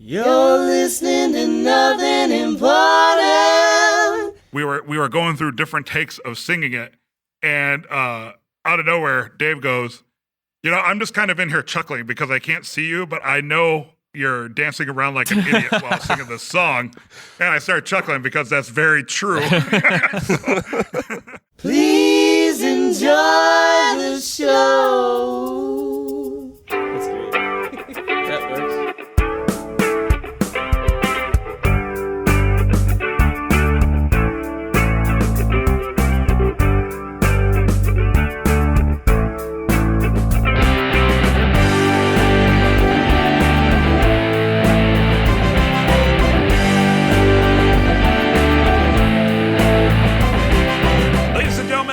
You're listening to nothing important. We were going through different takes of singing it, and out of nowhere, Dave goes, I'm just kind of in here chuckling because I can't see you, but I know you're dancing around like an idiot while singing this song. And I started chuckling because that's very true. Please enjoy the show. That's great. That works.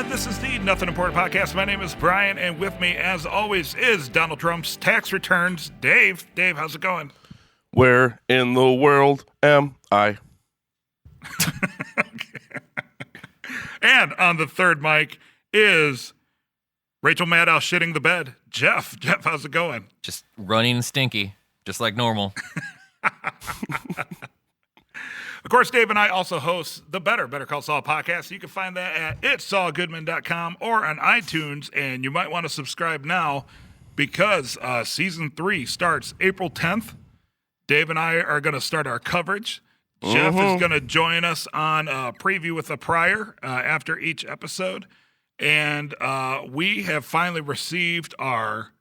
This is the Nothing Important Podcast. My name is Brian, and with me, as always, is Donald Trump's tax returns, Dave. Dave, how's it going? Where in the world am I? And on the third mic is Rachel Maddow shitting the bed. Jeff, how's it going? Just running stinky, just like normal. Of course, Dave and I also host the Better Call Saul podcast. You can find that at itsaulgoodman.com or on iTunes, and you might want to subscribe now because season 3 starts April 10th. Dave and I are going to start our coverage. Jeff is going to join us on a preview with a prior after each episode, and we have finally received our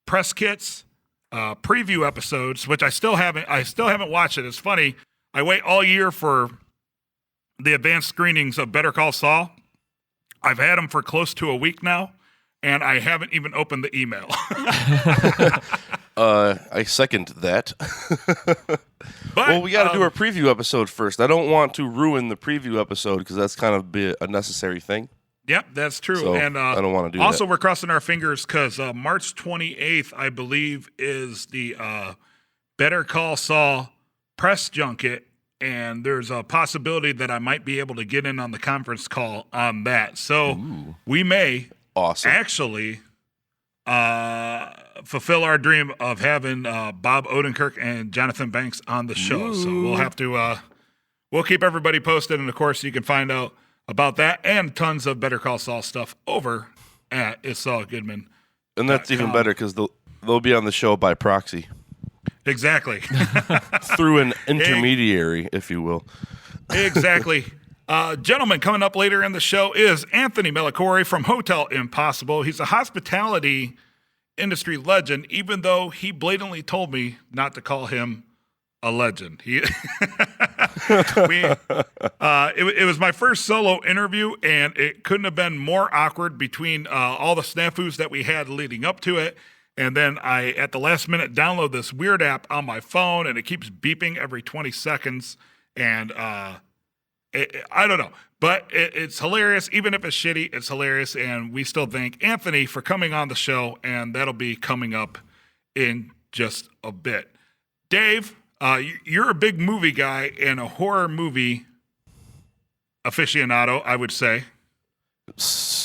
press kits preview episodes, which I still haven't watched it. It's funny. I wait all year for the advanced screenings of Better Call Saul. I've had them for close to a week now, and I haven't even opened the email. I second that. Well, we got to do our preview episode first. I don't want to ruin the preview episode because that's kind of a necessary thing. Yep, that's true. So and I don't want to do also, that. we're crossing our fingers because March 28th, I believe, is the Better Call Saul press junket, and there's a possibility that I might be able to get in on the conference call on that. So we may actually fulfill our dream of having Bob Odenkirk and Jonathan Banks on the show. So we'll have to we'll keep everybody posted, and of course you can find out about that and tons of Better Call Saul stuff over at It's Saul Goodman. And that's even better because they'll be on the show by proxy. Exactly. Through an intermediary, if you will. Exactly. Gentlemen, coming up later in the show is Anthony Melchiorri from Hotel Impossivle. He's a hospitality industry legend, even though he blatantly told me not to call him a legend. It was my first solo interview, and it couldn't have been more awkward between all the snafus that we had leading up to it. And then I, at the last minute, download this weird app on my phone, and it keeps beeping every 20 seconds. And I don't know, but it's hilarious. Even if it's shitty, it's hilarious. And we still thank Anthony for coming on the show, and that'll be coming up in just a bit. Dave, you're a big movie guy and a horror movie aficionado, I would say.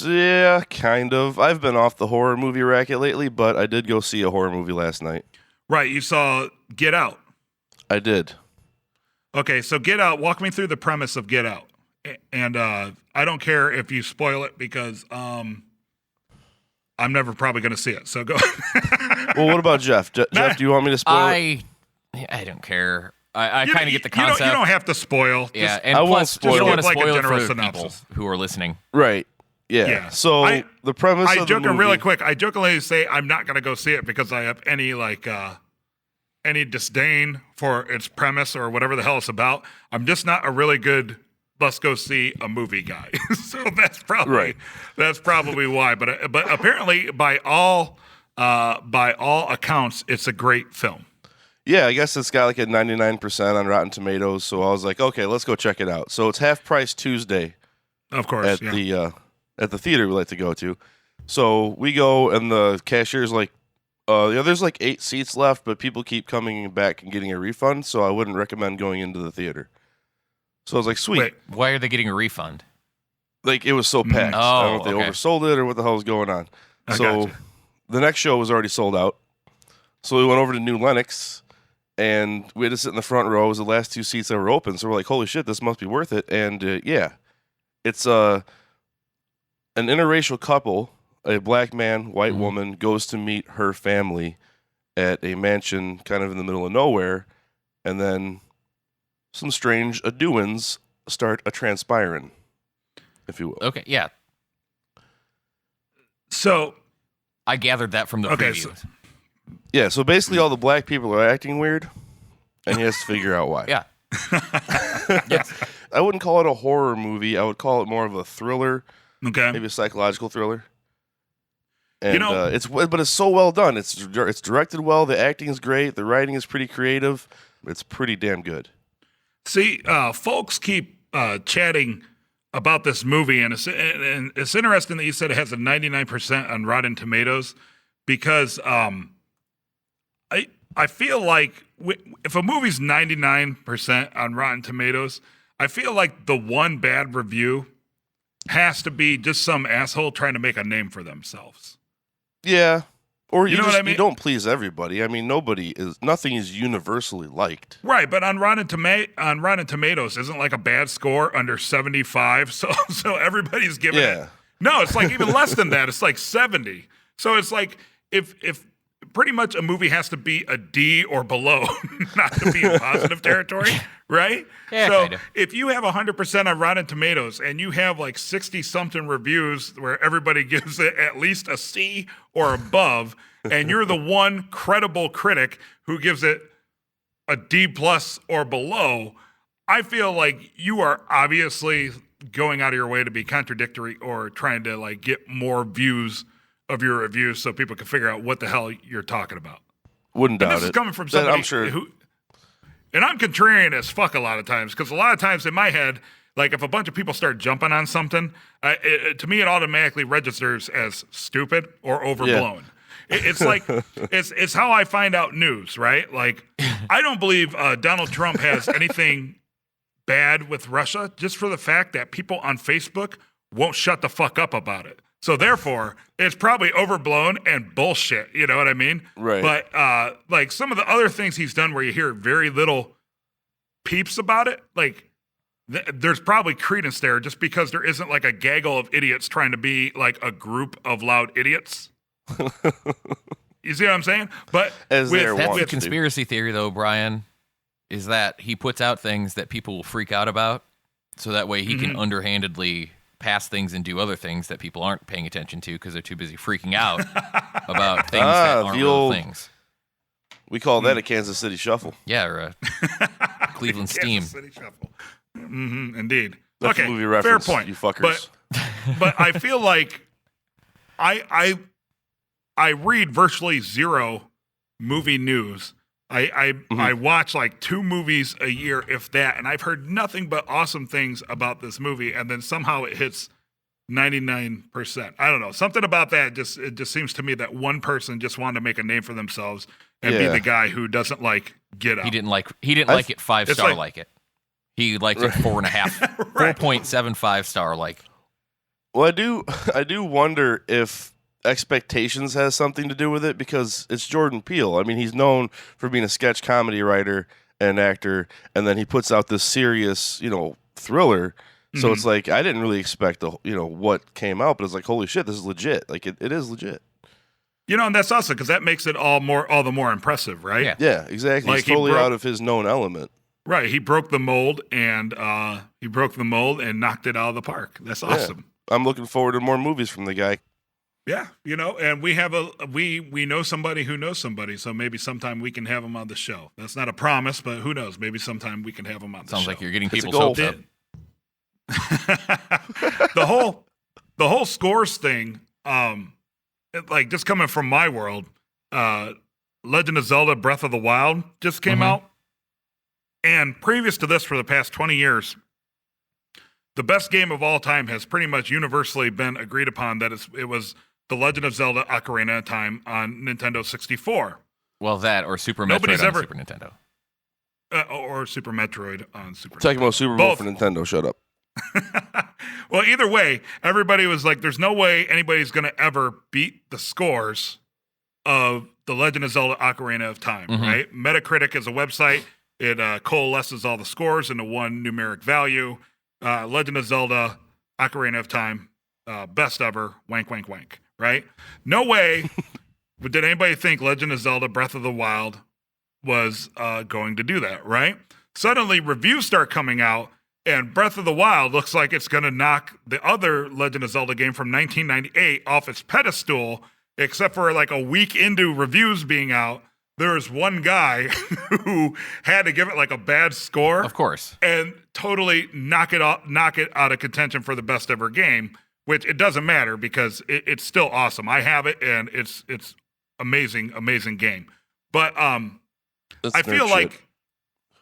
Yeah, kind of. I've been off the horror movie racket lately, but I did go see a horror movie last night. Right, you saw Get Out. I did. Okay, so Get Out, walk me through the premise of Get Out. And I don't care if you spoil it because I'm never probably going to see it, so go. Well, what about Jeff? Jeff, do you want me to spoil it? I don't care. I kind of get the concept. You don't have to spoil. Yeah, Just, and I plus, won't spoil just don't it. want to Like a spoil it general for synopsis. people who are listening. Right. Yeah. So the premise of the movie... really quick. I jokingly say I'm not going to go see it because I have any disdain for its premise or whatever the hell it's about. I'm just not a really good let's go see a movie guy. So that's probably why. But apparently by all accounts, it's a great film. Yeah, I guess it's got like a 99% on Rotten Tomatoes. So I was like, okay, let's go check it out. So it's half price Tuesday. Of course, at the theater we like to go to. So we go, and the cashier's like, there's like 8 seats left, but people keep coming back and getting a refund, so I wouldn't recommend going into the theater. So I was like, sweet. Wait, why are they getting a refund? Like, it was so packed. I don't know if they oversold it or what the hell was going on. So the next show was already sold out. So we went over to New Lenox, and we had to sit in the front row. It was the last 2 seats that were open, so we're like, holy shit, this must be worth it. And yeah, it's an interracial couple, a black man, white woman, goes to meet her family at a mansion kind of in the middle of nowhere, and then some strange a-doings start a-transpiring, if you will. Okay, yeah. So I gathered that from the preview. Yeah, so basically all the black people are acting weird, and he has to figure out why. Yeah. Yes. I wouldn't call it a horror movie. I would call it more of a thriller, okay, maybe a psychological thriller. And You know- it's so well done. It's directed well. The acting is great. The writing is pretty creative. It's pretty damn good. see, folks keep chatting about this movie, and it's interesting that you said it has a 99% on Rotten Tomatoes, because I feel like if a movie's 99% on Rotten Tomatoes, I feel like the one bad review has to be just some asshole trying to make a name for themselves. Yeah. Or You know what I mean? you don't please everybody. I mean, nothing is universally liked. Right, but on Rotten Tomatoes isn't like a bad score under 75, so everybody's giving it. No, it's like even less than that. It's like 70. So it's like if pretty much a movie has to be a D or below not to be in positive territory, right? Yeah, so kinda. if you have 100% on Rotten Tomatoes and you have like 60-something reviews where everybody gives it at least a C or above, and you're the one credible critic who gives it a D plus or below, I feel like you are obviously going out of your way to be contradictory or trying to like get more views of your reviews so people can figure out what the hell you're talking about. Wouldn't And doubt this is it. coming from That somebody I'm sure. who, and I'm contrarian as fuck a lot of times, because a lot of times in my head, like if a bunch of people start jumping on something, to me it automatically registers as stupid or overblown. It's like it's how I find out news, right? Like I don't believe Donald Trump has anything bad with Russia, just for the fact that people on Facebook won't shut the fuck up about it. So therefore, it's probably overblown and bullshit. You know what I mean? Right. But like some of the other things he's done where you hear very little peeps about it, like there's probably credence there just because there isn't like a gaggle of idiots trying to be like a group of loud idiots. You see what I'm saying? But As there That's wants the to. conspiracy theory, though, Brian, is that he puts out things that people will freak out about, so that way he can underhandedly pass things and do other things that people aren't paying attention to because they're too busy freaking out about things that aren't the real old- things. We call that a Kansas City shuffle. Yeah, or a Cleveland Steam. Kansas City Shuffle. Indeed. That's okay, a movie reference, fair point. you fuckers. But I feel like I read virtually zero movie news. I watch like 2 movies a year, if that, and I've heard nothing but awesome things about this movie, and then somehow it hits 99%. I don't know. Something about that it just seems to me that one person just wanted to make a name for themselves and be Yeah. the guy who doesn't like Get Out. He didn't like it 5-star like- like it. He liked it 4.5, 4.75 star like. Well, I do wonder if expectations has something to do with it, because it's Jordan Peele. I mean, he's known for being a sketch comedy writer and actor, and then he puts out this serious, thriller. So it's like I didn't really expect what came out, but it's like, holy shit, this is legit. Like it is legit. And that's awesome because that makes it all the more impressive, right? Yeah. Yeah, exactly. Like He's he totally broke- out of his known element. Right. He broke the mold and knocked it out of the park. That's awesome. I'm looking forward to more movies from the guy. Yeah, and we have we know somebody who knows somebody, so maybe sometime we can have him on the show. That's not a promise, but who knows? Maybe sometime we can have him on the show. Sounds like you're getting It's a people's goal. hopes up. the whole scores thing, like just coming from my world, Legend of Zelda: Breath of the Wild just came out, and previous to this, for the past 20 years, the best game of all time has pretty much universally been agreed upon that it was The Legend of Zelda: Ocarina of Time on Nintendo 64. Well, that or Super Nobody's Metroid on ever- Super Nintendo. Or Super Metroid on Super Talking about Super Bowl Both. for Nintendo. Shut up. Well, either way, everybody was like, there's no way anybody's going to ever beat the scores of The Legend of Zelda Ocarina of Time, right? Metacritic is a website. It coalesces all the scores into one numeric value. Legend of Zelda Ocarina of Time, best ever, wank, wank, wank, right? No way did anybody think Legend of Zelda Breath of the Wild was going to do that, right? Suddenly, reviews start coming out, and Breath of the Wild looks like it's going to knock the other Legend of Zelda game from 1998 off its pedestal, except for like a week into reviews being out. There's one guy who had to give it like a bad score. Of course. And totally knock it out of contention for the best ever game, which it doesn't matter because it's still awesome. I have it, and it's amazing, amazing game. But I feel like,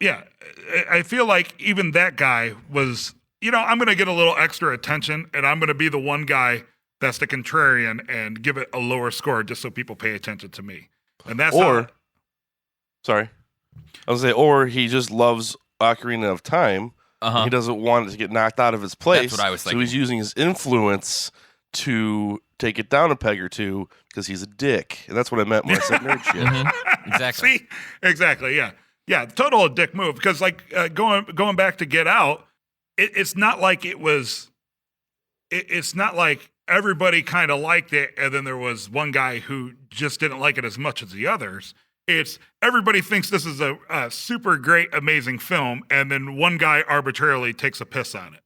I feel like even that guy was, I'm going to get a little extra attention, and I'm going to be the one guy that's the contrarian and give it a lower score just so people pay attention to me. And that's sorry, I was saying, or he just loves Ocarina of Time. He doesn't want it to get knocked out of its place. That's what I was thinking. So he's using his influence to take it down a peg or two because he's a dick. And that's what I meant when I said nerd shit. Exactly. See? Exactly, yeah. Yeah, total a dick move. Because, like, going back to Get Out, it's not like it was... It's not like everybody kind of liked it, and then there was one guy who just didn't like it as much as the others. It's everybody thinks this is a super great, amazing film, and then one guy arbitrarily takes a piss on it.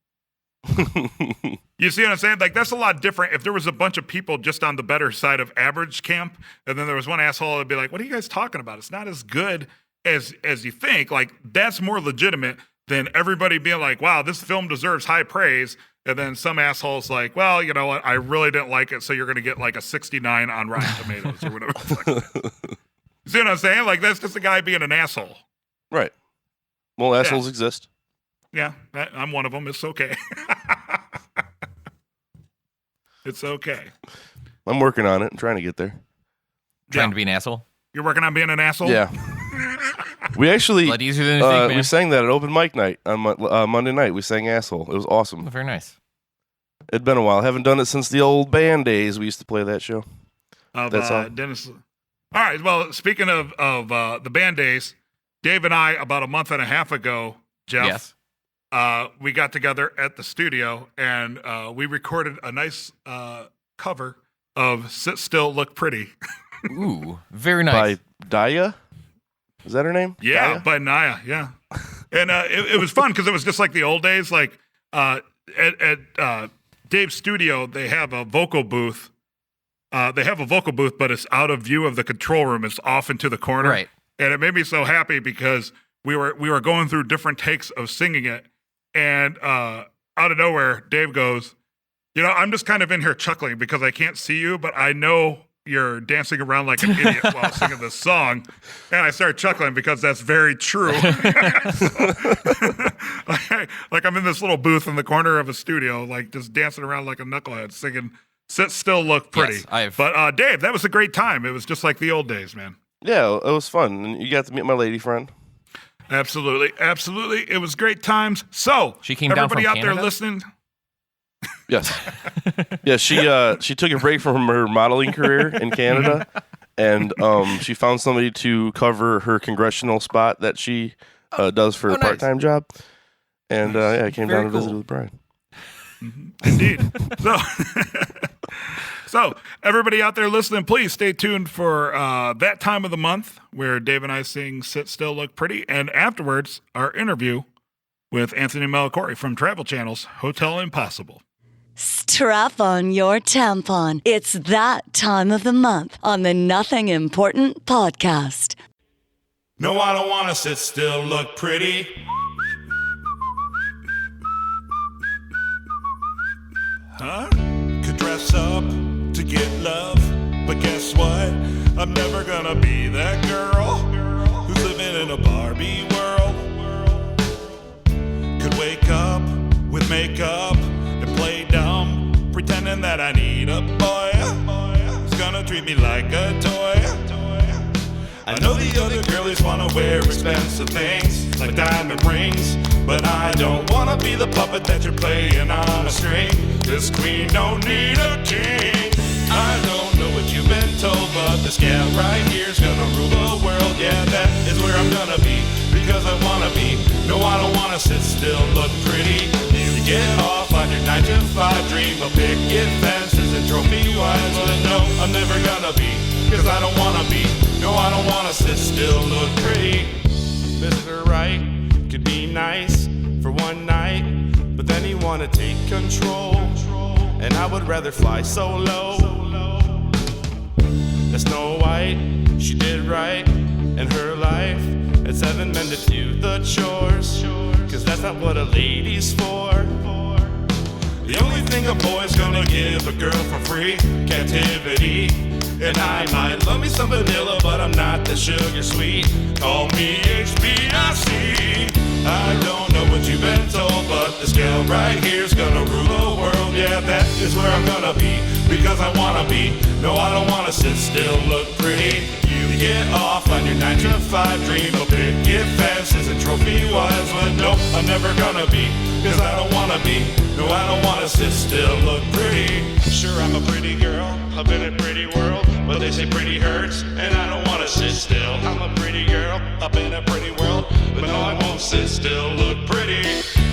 You see what I'm saying? Like, that's a lot different. If there was a bunch of people just on the better side of average camp, and then there was one asshole that'd be like, what are you guys talking about? It's not as good as you think. Like, that's more legitimate than everybody being like, wow, this film deserves high praise. And then some asshole's like, well, you know what? I really didn't like it, so you're going to get like a 69 on Rotten Tomatoes or whatever. You see what I'm saying? Like, that's just a guy being an asshole. Right. Well, assholes exist. Yeah, I'm one of them. It's okay. It's okay. I'm working on it and trying to get there. Trying to be an asshole? You're working on being an asshole? Yeah. We actually A lot easier than you think, man. we sang that at open mic night on Monday night. We sang Asshole. It was awesome. Oh, very nice. It'd been a while. Haven't done it since the old band days. We used to play that show. That's all. Dennis. All right. Well, speaking of the band days, Dave and I, about a month and a half ago, Jeff, we got together at the studio, and we recorded a nice cover of Sit Still, Look Pretty. Ooh, very nice. By Daya? Is that her name? Yeah, Daya? by Naya, yeah. And it was fun because it was just like the old days. Like at Dave's studio, they have a vocal booth. But it's out of view of the control room. It's off into the corner. Right. And it made me so happy because we were going through different takes of singing it. And out of nowhere, Dave goes, I'm just kind of in here chuckling because I can't see you, but I know you're dancing around like an idiot while singing this song. And I started chuckling because that's very true. Like I'm in this little booth in the corner of a studio, like just dancing around like a knucklehead, singing Sit Still, Look Pretty. Yes, But Dave, that was a great time. It was just like the old days, man. Yeah, it was fun. And you got to meet my lady friend. Absolutely. Absolutely. It was great times. So, She came down everybody from out there Canada? listening... Yes. Yeah, she took a break from her modeling career in Canada, and she found somebody to cover her congressional spot that she does for a part-time job. And I came down to visit with Brian. Indeed. So, everybody out there listening, please stay tuned for that time of the month where Dave and I sing Sit Still, Look Pretty, and afterwards, our interview with Anthony Melchiorri from Travel Channel's Hotel Impossivle. Strap on your tampon. It's that time of the month on the Nothing Important podcast. No, I don't want to sit still, look pretty. Huh? Could dress up to get love, but guess what? I'm never gonna be that girl who's living in a Barbie world. Could wake up with makeup and play dumb, pretending that I need a boy who's gonna treat me like a toy. I know the other girlies wanna wear expensive things like diamond rings, but I don't wanna be the puppet that you're playing on a string. This queen don't need a king. I don't know what you've been told, but this gal right here's gonna rule the world. Yeah, that is where I'm gonna be, because I wanna be. No, I don't wanna sit still, look pretty. You get off on your 9 to 5 dream of picket fences and trophy wives. But no, I'm never gonna be, cause I don't wanna be. No, I don't wanna sit still, look pretty. Mr. Right could be nice for one night, but then he wanna take control, and I would rather fly solo. The Snow White, she did right in her life. At 7 men to do the chores, cause that's not what a lady's for. The only thing a boy's gonna give a girl for free, captivity. And I might love me some vanilla, but I'm not that sugar sweet. Call me HBIC. I don't know what you've been told, but this gal right here's gonna rule the world. Yeah, that is where I'm gonna be, because I wanna be. No, I don't wanna sit still, look pretty. You get off on your 9 to 5 dream of picket fences and trophy wives. But no, I'm never gonna be, cause I don't wanna be. No, I don't wanna sit still, look pretty. Sure, I'm a pretty girl, I've been in a pretty world, but they say pretty hurts, and I don't wanna sit still. I'm a pretty girl, up in a pretty world, but no, I won't sit still, look pretty.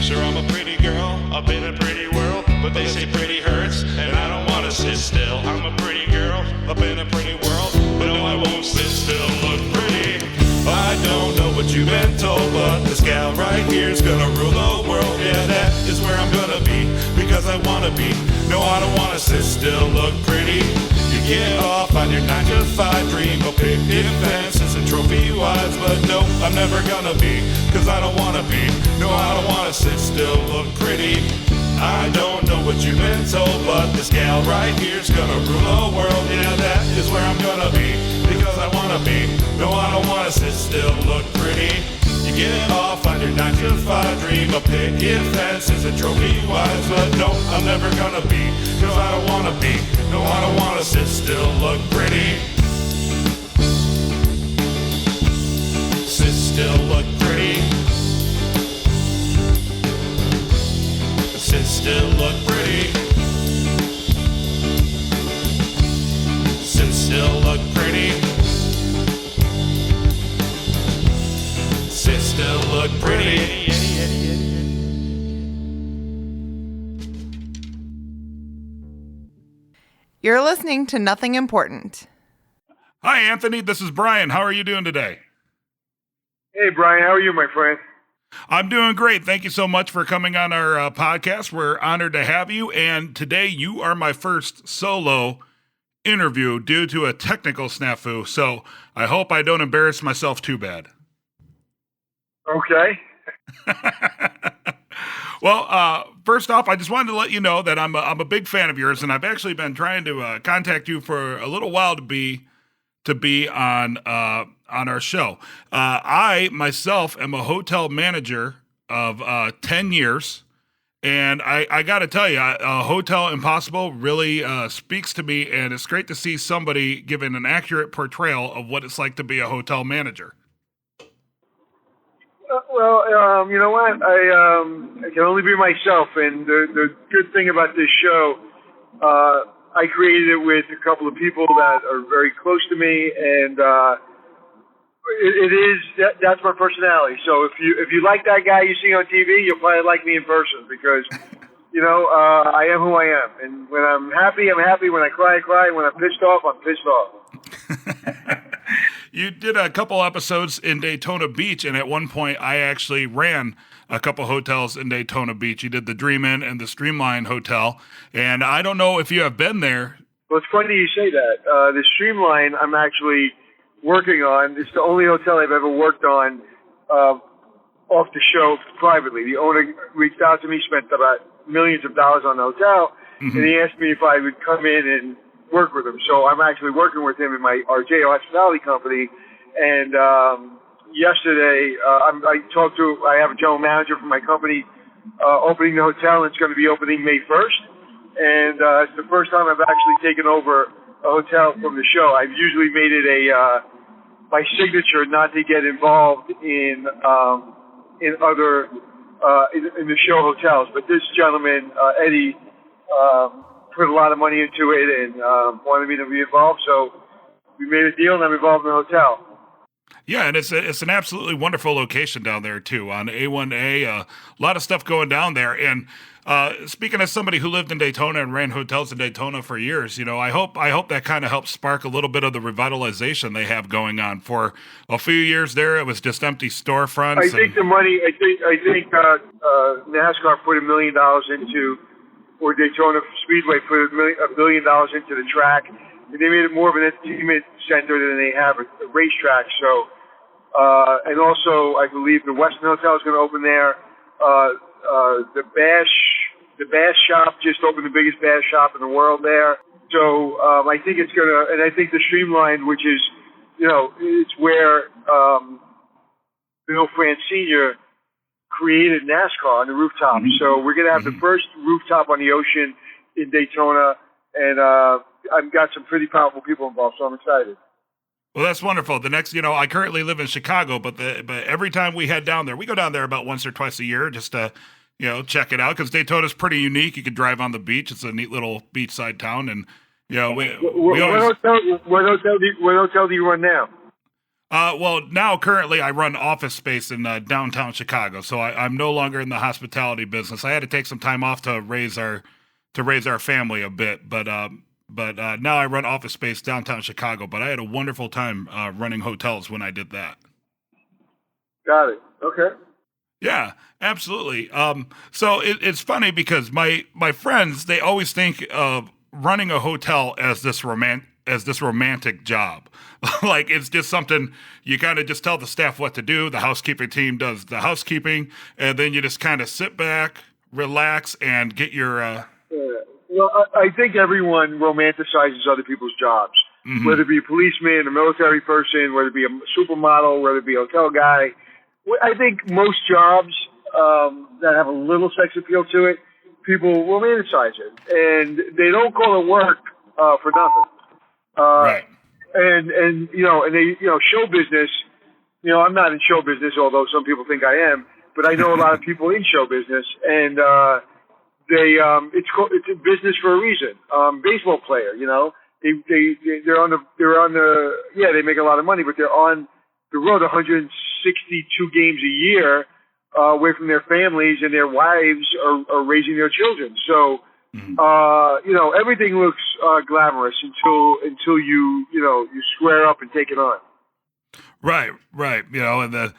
Sure, I'm a pretty girl, up in a pretty world, but they say pretty hurts, and I don't wanna sit still. I'm a pretty girl, up in a pretty world, but no, I won't sit still, look pretty. I don't know what you've been told, but this gal right here's gonna rule the world. Yeah, that is where I'm gonna be, because I wanna be. No, I don't wanna sit still, look pretty. You get off on your 9 to 5 dream of picket fences and trophy wives. But no, I'm never gonna be, cause I don't wanna be. No, I don't wanna sit still, look pretty. I don't know what you've been told, but this gal right here's gonna rule the world. Yeah, that is where I'm gonna be, because I wanna be. No, I don't wanna sit still, look pretty. You get off on your 9 to 5 dream of picket fences and trophy wives. But no, I'm never gonna be, cause I don't wanna be. No, I don't wanna sit still, look pretty. Sit still, look pretty. Sit still, look pretty. Sit still, look pretty. Sit still, look pretty. You're listening to Nothing Important. Hi, Anthony. This is Brian. How are you doing today? Hey, Brian. How are you, my friend? I'm doing great. Thank you so much for coming on our podcast. We're honored to have you. And today you are my first solo interview due to a technical snafu. So I hope I don't embarrass myself too bad. Okay. Well, first off, I just wanted to let you know that I'm a big fan of yours, and I've actually been trying to contact you for a little while to be on our show. I myself am a hotel manager of 10 years, and I got to tell you, Hotel Impossivle really speaks to me, and it's great to see somebody giving an accurate portrayal of what it's like to be a hotel manager. Well, you know what? I can only be myself, and the good thing about this show, I created it with a couple of people that are very close to me, and that's my personality. So if you like that guy you see on TV, you'll probably like me in person, because I am who I am, and when I'm happy, I'm happy. When I cry, I cry. When I'm pissed off, I'm pissed off. You did a couple episodes in Daytona Beach, and at one point I actually ran a couple hotels in Daytona Beach. You did the Dream Inn and the Streamline Hotel, and I don't know if you have been there. Well, it's funny you say that. The Streamline I'm actually working on. It's the only hotel I've ever worked on off the show privately. The owner reached out to me, spent about millions of dollars on the hotel, and he asked me if I would come in and work with him. So I'm actually working with him in my RJ Hospitality Company. And yesterday, I have a general manager from my company opening the hotel, and it's going to be opening May 1st. And it's the first time I've actually taken over a hotel from the show. I've usually made it my signature not to get involved in other in the show hotels. But this gentleman, Eddie, put a lot of money into it and wanted me to be involved. So we made a deal, and I'm involved in the hotel. Yeah, and it's an absolutely wonderful location down there too on A1A. A lot of stuff going down there. And speaking as somebody who lived in Daytona and ran hotels in Daytona for years, I hope that kind of helps spark a little bit of the revitalization they have going on. For a few years there, it was just empty storefronts. I think the money. I think NASCAR put $1 million into, or Daytona Speedway put $1 billion into the track. And they made it more of an entertainment center than they have a racetrack. So, and also, I believe the Westin Hotel is going to open there. The Bass Shop just opened the biggest bass shop in the world there. So, I think it's going to, and I think the Streamlined, which is, it's where Bill France Sr. created NASCAR on the rooftop. So we're going to have the first rooftop on the ocean in Daytona, and I've got some pretty powerful people involved, so I'm excited. Well, that's wonderful. The next, I currently live in Chicago, but every time we head down there, we go down there about once or twice a year just to, check it out, because Daytona's pretty unique. You could drive on the beach. It's a neat little beachside town, and what hotel do you run now? Well, now currently I run office space in downtown Chicago, so I'm no longer in the hospitality business. I had to take some time off to raise our family a bit, but now I run office space downtown Chicago. But I had a wonderful time running hotels when I did that. Got it. Okay. Yeah, absolutely. So it's funny because my friends, they always think of running a hotel as this romantic job. Like it's just something you kind of just tell the staff what to do. The housekeeping team does the housekeeping, and then you just kind of sit back, relax, and get your. Well, I think everyone romanticizes other people's jobs, whether it be a policeman, a military person, whether it be a supermodel, whether it be a hotel guy. I think most jobs that have a little sex appeal to it, people romanticize it, and they don't call it work for nothing. Right. And they show business. I'm not in show business, although some people think I am. But I know a lot of people in show business, and it's a business for a reason. Baseball player, they're on the they make a lot of money, but they're on the road 162 games a year away from their families, and their wives are raising their children. So. Everything looks glamorous until you square up and take it on. Right. And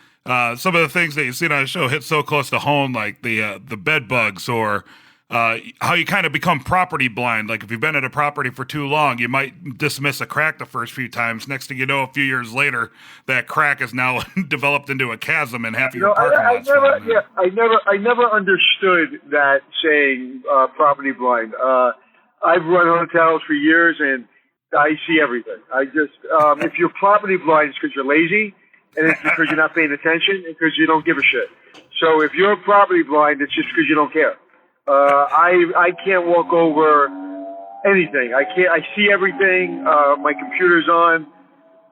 some of the things that you see on the show hit so close to home, like the bed bugs, or how you kind of become property blind. Like if you've been at a property for too long, you might dismiss a crack the first few times. Next thing you know, a few years later, that crack is now developed into a chasm, and half of your parking lot's falling in. I never understood that saying property blind. I've run hotels for years, and I see everything. I just if you're property blind, it's because you're lazy, and it's because you're not paying attention, and because you don't give a shit. So if you're property blind, it's just because you don't care. I can't walk over anything. I see everything. My computer's on,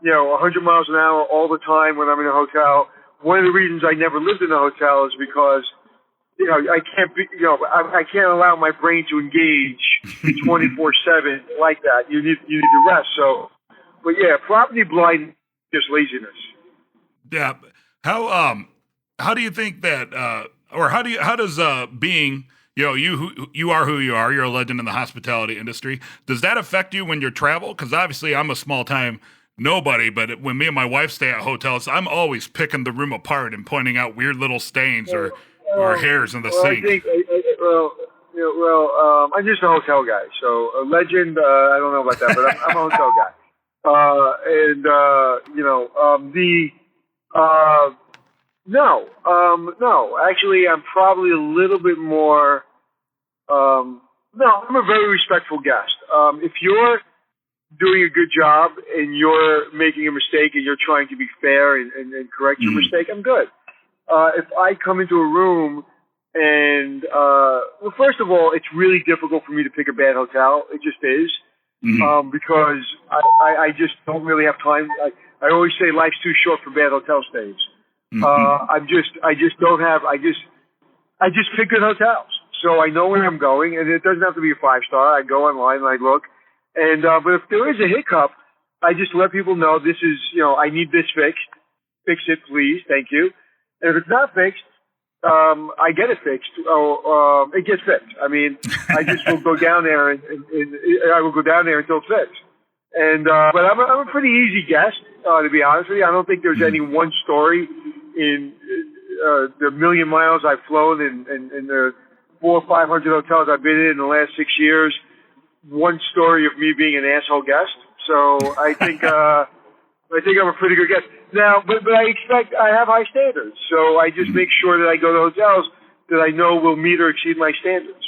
100 miles an hour all the time when I'm in a hotel. One of the reasons I never lived in a hotel is because, I can't allow my brain to engage 24/7 like that. You need to rest. So, but yeah, property blind is just laziness. Yeah. How do you think that, or how does being, you are who you are. You're a legend in the hospitality industry. Does that affect you when you travel? Because obviously I'm a small time nobody, but when me and my wife stay at hotels, I'm always picking the room apart and pointing out weird little stains or hairs in the sink. I'm just a hotel guy. So a legend, I don't know about that, but I'm a hotel guy. No. Actually, I'm probably a little bit more. I'm a very respectful guest. If you're doing a good job and you're making a mistake and you're trying to be fair and correct your mistake, I'm good. If I come into a room and, first of all, it's really difficult for me to pick a bad hotel. It just is. Because I just don't really have time. I always say life's too short for bad hotel stays. I just pick good hotels. so I know where I'm going, and it doesn't have to be a 5-star. I go online and I look, and but if there is a hiccup, I just let people know this is, I need this fixed. Fix it, please. Thank you. And if it's not fixed, I get it fixed. It gets fixed. I mean, I just will go down there and I will go down there until it's fixed. And but I'm a pretty easy guest, to be honest with you. I don't think there's any one story in the million miles I've flown and the 400 or 500 hotels I've been in the last 6 years. One story of me being an asshole guest. So I think I'm a pretty good guest. Now, but I have high standards. So I just make sure that I go to hotels that I know will meet or exceed my standards.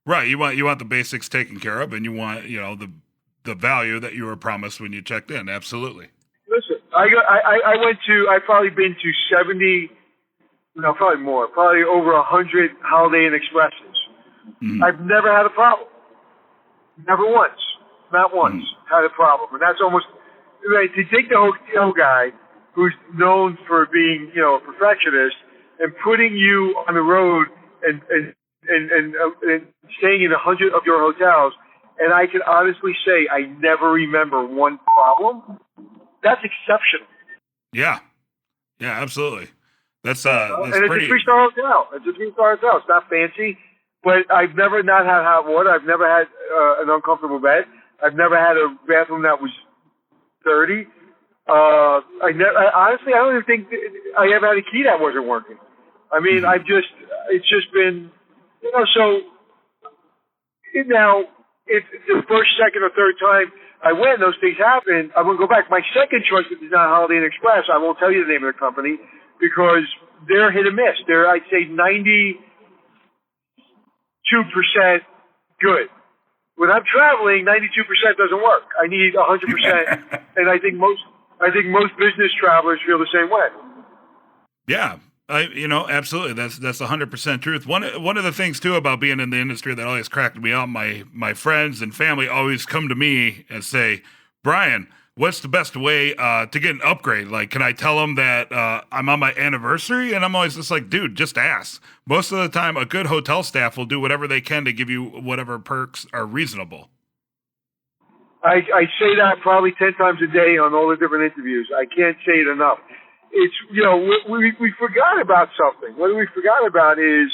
Right. You want the basics taken care of, and you want the value that you were promised when you checked in. Absolutely. Listen, I've probably been to 70, no, probably more, probably over 100 Holiday Inn Expresses. Mm-hmm. I've never had a problem. Never once. Not once had a problem. And that's almost, right, to take the hotel guy who's known for being, a perfectionist and putting you on the road and staying in 100 of your hotels, and I can honestly say I never remember one problem. That's exceptional. Yeah. Yeah, absolutely. That's and it's a 3-star hotel. It's a 3-star hotel. It's not fancy, but I've never not had hot water. I've never had an uncomfortable bed. I've never had a bathroom that was dirty. Honestly, I don't even think I ever had a key that wasn't working. I mean, it's just been, so now, if the first, second, or third time I went, those things happen, I won't go back. My second choice is not Holiday Inn Express. I won't tell you the name of the company because they're hit and miss. They're, I'd say, 92% good. When I'm traveling, 92% doesn't work. I need 100%, and I think most business travelers feel the same way. Yeah. Absolutely. That's 100% truth. One of the things too about being in the industry that always cracked me up, my friends and family always come to me and say, Brian, what's the best way to get an upgrade? Like, can I tell them that I'm on my anniversary? And I'm always just like, dude, just ask. Most of the time, a good hotel staff will do whatever they can to give you whatever perks are reasonable. I say that probably 10 times a day on all the different interviews. I can't say it enough. It's, we forgot about something. What we forgot about is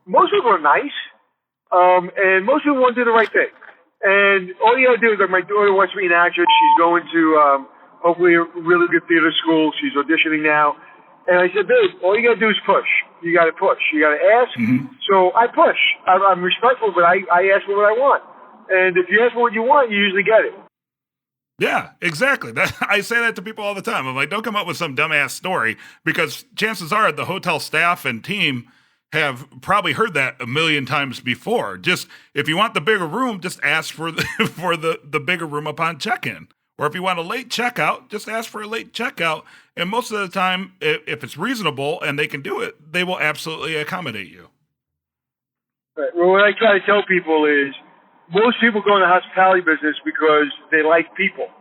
most people are nice, and most people want to do the right thing. And all you got to do is, like, my daughter wants to be an actress. She's going to hopefully a really good theater school. She's auditioning now. And I said, babe, all you got to do is push. You got to push. You got to ask. Mm-hmm. So I push. I'm respectful, but I ask for what I want. And if you ask for what you want, you usually get it. Yeah, exactly. I say that to people all the time. I'm like, don't come up with some dumbass story, because chances are the hotel staff and team have probably heard that a million times before. Just, if you want the bigger room, just ask for the bigger room upon check-in. Or if you want a late checkout, just ask for a late checkout. And most of the time, if it's reasonable and they can do it, they will absolutely accommodate you. Right. Well, what I try to tell people is, most people go in the hospitality business because they like people.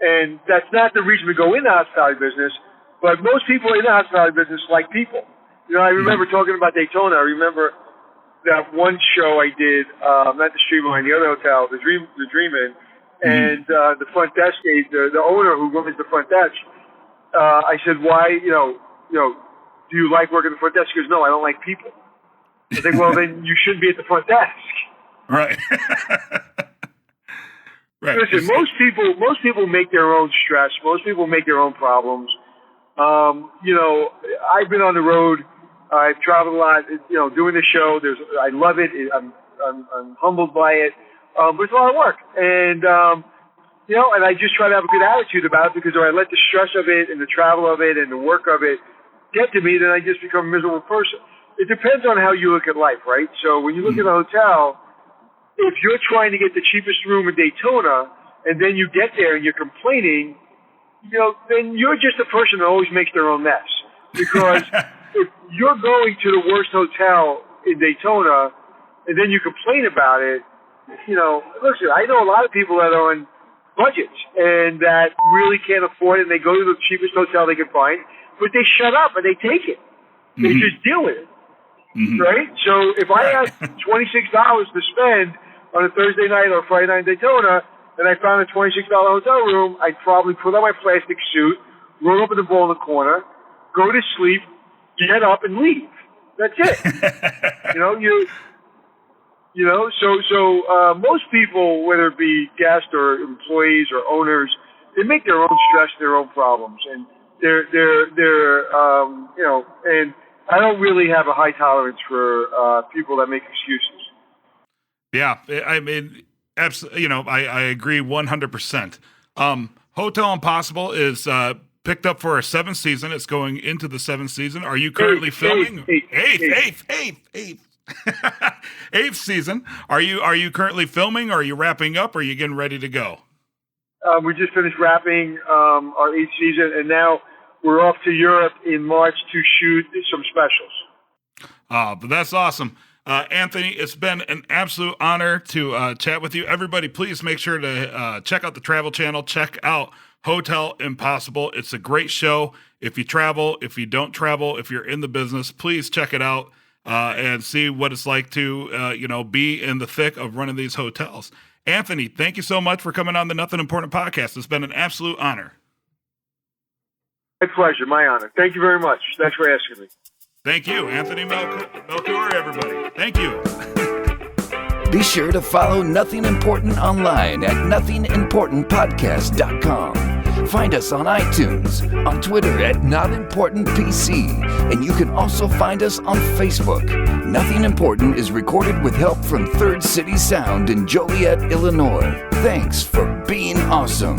And that's not the reason to go in the hospitality business, but most people in the hospitality business like people. I remember talking about Daytona. I remember that one show I did, not the Streamline, the other hotel, the Dream Inn, and the front desk, the owner who runs the front desk, I said, why, do you like working the front desk? He goes, no, I don't like people. I think, well, then you shouldn't be at the front desk. Right. Right. Listen, most people make their own stress. Most people make their own problems. I've been on the road. I've traveled a lot. Doing the show. I love it. I'm humbled by it. But it's a lot of work, and and I just try to have a good attitude about it, because if I let the stress of it and the travel of it and the work of it get to me, then I just become a miserable person. It depends on how you look at life, right? So when you look at a hotel, if you're trying to get the cheapest room in Daytona, and then you get there and you're complaining, then you're just a person that always makes their own mess. Because if you're going to the worst hotel in Daytona, and then you complain about it, listen, I know a lot of people that are on budgets and that really can't afford it, and they go to the cheapest hotel they can find, but they shut up and they take it. They just deal with it. right? So if I had $26 to spend on a Thursday night or Friday night in Daytona, and I found a $26 hotel room, I'd probably put on my plastic suit, roll up in the ball in the corner, go to sleep, get up, and leave. That's it. So most people, whether it be guests or employees or owners, they make their own stress, their own problems, and they're and I don't really have a high tolerance for people that make excuses. Yeah, I mean, absolutely. I agree 100%. Hotel Impossible is picked up for a 7th season. It's going into the 7th season. Are you currently filming? Eighth. Eighth season. Are you currently filming? Or are you wrapping up? Or are you getting ready to go? We just finished wrapping our 8th season, and now we're off to Europe in March to shoot some specials. But that's awesome. Anthony, it's been an absolute honor to chat with you. Everybody, please make sure to check out the Travel Channel. Check out Hotel Impossible. It's a great show. If you travel, if you don't travel, if you're in the business, please check it out and see what it's like to, be in the thick of running these hotels. Anthony, thank you so much for coming on the Nothing Important podcast. It's been an absolute honor. My pleasure. My honor. Thank you very much. Thanks for asking me. Thank you, Anthony Melchiorri, everybody. Thank you. Be sure to follow Nothing Important online at nothingimportantpodcast.com. Find us on iTunes, on Twitter at NotImportantPC, and you can also find us on Facebook. Nothing Important is recorded with help from Third City Sound in Joliet, Illinois. Thanks for being awesome.